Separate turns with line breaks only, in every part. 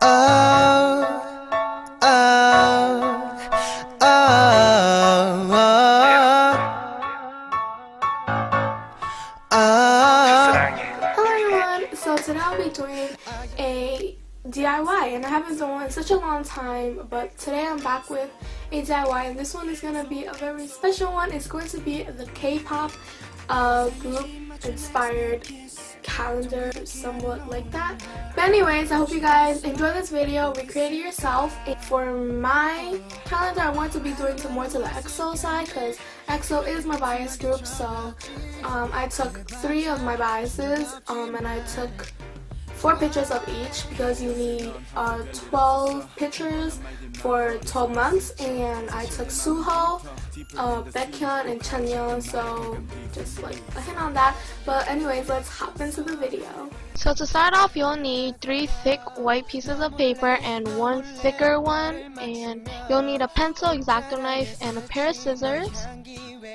oh, oh,
Hello everyone, so today I'll be doing a DIY and I haven't done one in such a long time, but today I'm back with a DIY and this one is going to be a very special one. It's going to be the K-pop group inspired calendar, somewhat like that. But anyways, I hope you guys enjoy this video, recreate it yourself. For my calendar, I want to be doing more to the EXO side because EXO is my bias group, so I took 3 of my biases and I took 4 pictures of each because you need 12 pictures for 12 months, and I took Suho, Baekhyun, and Chanyeol, so just like a hint on that. But anyways, let's hop into the video. So to start off, you'll need 3 thick white pieces of paper and 1 thicker one, and you'll need a pencil, X-Acto knife, and a pair of scissors.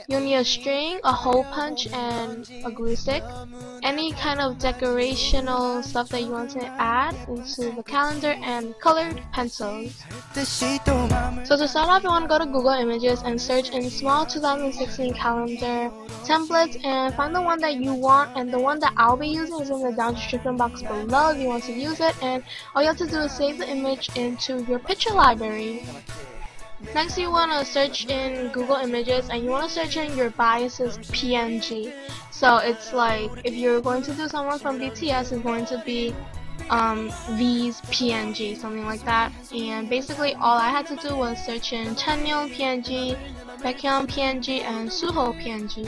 You'll need a string, a hole punch, and a glue stick. Any kind of decorational stuff that you want to add into the calendar, and colored pencils. So to start off, you want to go to Google Images and search in small 2016 calendar templates and find the one that you want, and the one that I'll be using is in the down description box below if you want to use it, and all you have to do is save the image into your picture library. Next, you want to search in Google Images and you want to search in your biases PNG. So it's like if you're going to do someone from BTS, it's going to be V's PNG, something like that. And basically all I had to do was search in Chanyeol PNG, Baekhyun PNG, and Suho PNG.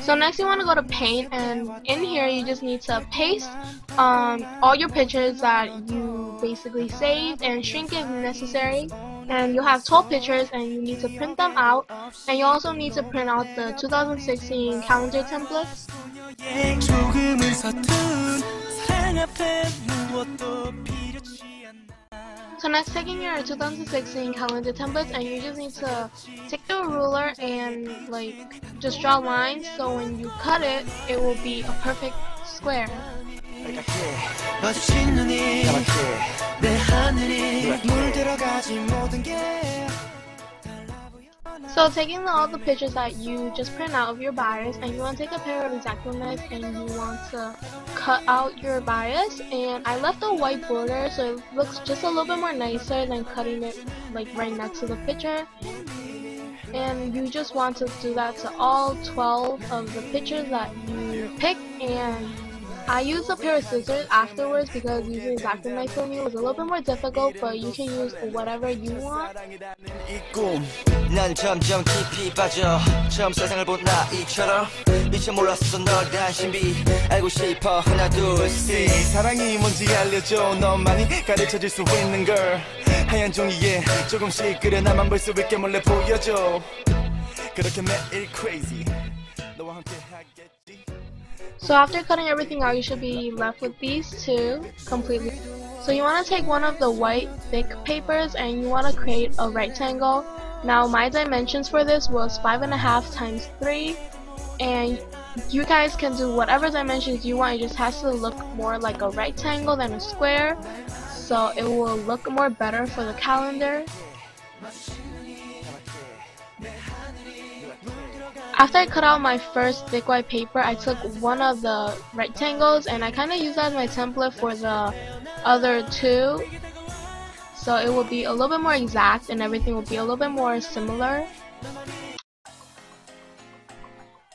So next you want to go to Paint, and in here you just need to paste all your pictures that you basically saved and shrink it if necessary. And you'll have 12 pictures and you need to print them out, and you also need to print out the 2016 calendar templates. So next, taking your 2016 calendar templates, and you just need to take the ruler and like just draw lines so when you cut it, it will be a perfect square. So taking all the pictures that you just print out of your bias, and you want to take a pair of X-Acto knife and you want to cut out your bias, and I left a white border so it looks just a little bit more nicer than cutting it like right next to the picture. And you just want to do that to all 12 of the pictures that you pick, and I used a pair of scissors afterwards because using X-Acto knife for me was a little bit more difficult, but you can use whatever you want. So after cutting everything out, you should be left with these 2 completely. So you want to take one of the white thick papers and you want to create a rectangle. Now my dimensions for this was 5.5 times 3, and you guys can do whatever dimensions you want. It just has to look more like a rectangle than a square, so it will look more better for the calendar. After I cut out my first thick white paper, I took one of the rectangles and I kind of used that as my template for the other 2. So it will be a little bit more exact and everything will be a little bit more similar.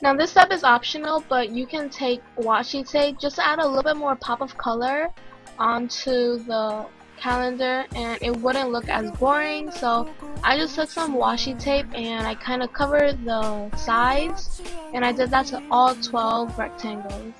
Now this step is optional, but you can take washi tape just to add a little bit more pop of color onto the calendar and it wouldn't look as boring. So I just took some washi tape and I kind of covered the sides, and I did that to all 12 rectangles.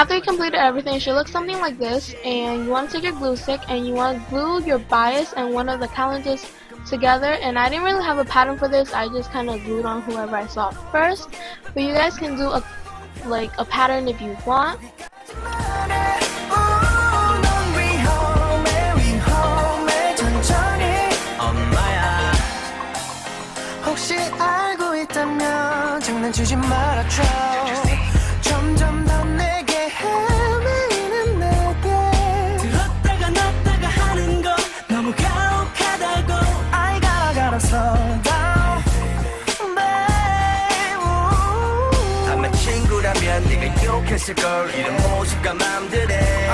After you completed everything, it should look something like this, and you want to take your glue stick and you want to glue your bias and one of the calendars together, and I didn't really have a pattern for this. I just kind of glued on whoever I saw first, but you guys can do a pattern if you want.
혹시 알고 있다면 장난치지 말아줘. 점점 더 내게 헤매이는 내게 들었다가 놨다가 하는 건 너무 가혹하다고. I gotta slow down, babe. 아마 친구라면 네가 욕했을걸 이런 모습과 맘들에.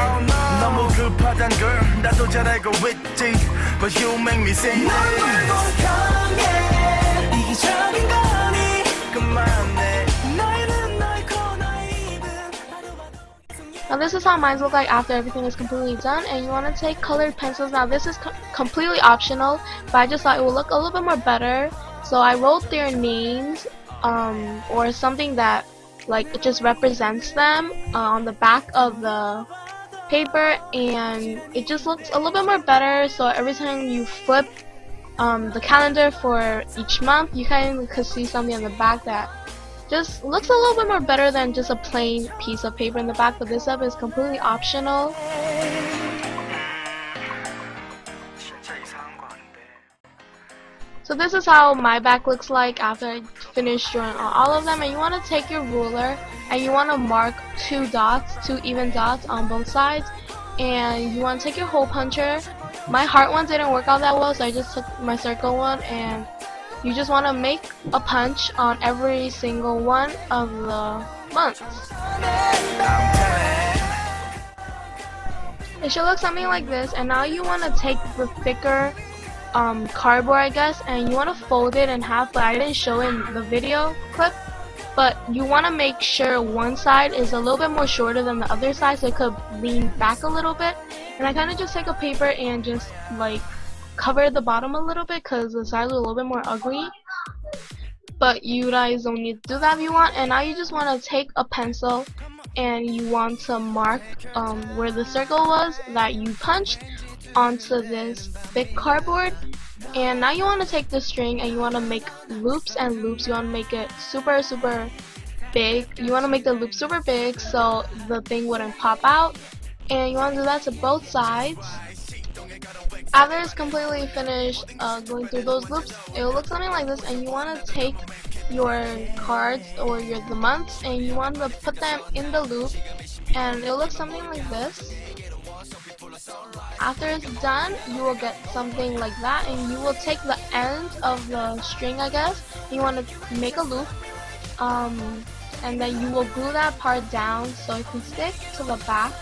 너무 급하단 걸 나도 잘 알고 있지, but you make me say 널 말고 강해.
Now this is how mine look like after everything is completely done, and you want to take colored pencils. Now this is completely optional, but I just thought it would look a little bit more better, so I wrote their names or something that like just represents them on the back of the paper, and it just looks a little bit more better. So every time you flip the calendar for each month, you kind of could see something on the back that just looks a little bit more better than just a plain piece of paper in the back, but this stuff is completely optional. So this is how my back looks like after I finish drawing on all of them, and you want to take your ruler and you want to mark two even dots on both sides, and you want to take your hole puncher. My heart one didn't work out that well, so I just took my circle one, and you just want to make a punch on every single one of the months. It should look something like this, and now you want to take the thicker cardboard, I guess, and you want to fold it in half, but I didn't show in the video clip. But you want to make sure one side is a little bit more shorter than the other side, so it could lean back a little bit. And I kind of just take a paper and just like cover the bottom a little bit because the sides are a little bit more ugly. But you guys don't need to do that if you want. And now you just want to take a pencil and you want to mark where the circle was that you punched onto this thick cardboard. And now you want to take the string and you want to make loops and loops. You want to make it super big. You want to make the loop super big so the thing wouldn't pop out. And you want to do that to both sides. After it's completely finished going through those loops, it will look something like this. And you want to take your cards or the months and you want to put them in the loop, and it will look something like this. After it's done, you will get something like that, and you will take the end of the string, I guess, you want to make a loop, and then you will glue that part down so it can stick to the back.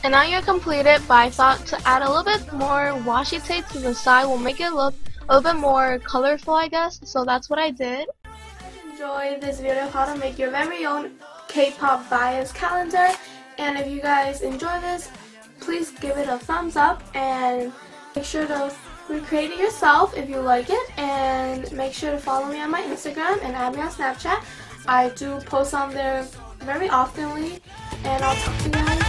And now you're completed, but I thought to add a little bit more washi tape to the side will make it look a little bit more colorful, I guess, so that's what I did. Enjoy this video of how to make your very own K-pop bias calendar, and if you guys enjoy this, please give it a thumbs up and make sure to recreate it yourself if you like it, and make sure to follow me on my Instagram and add me on Snapchat. I do post on there very oftenly, and I'll talk to you guys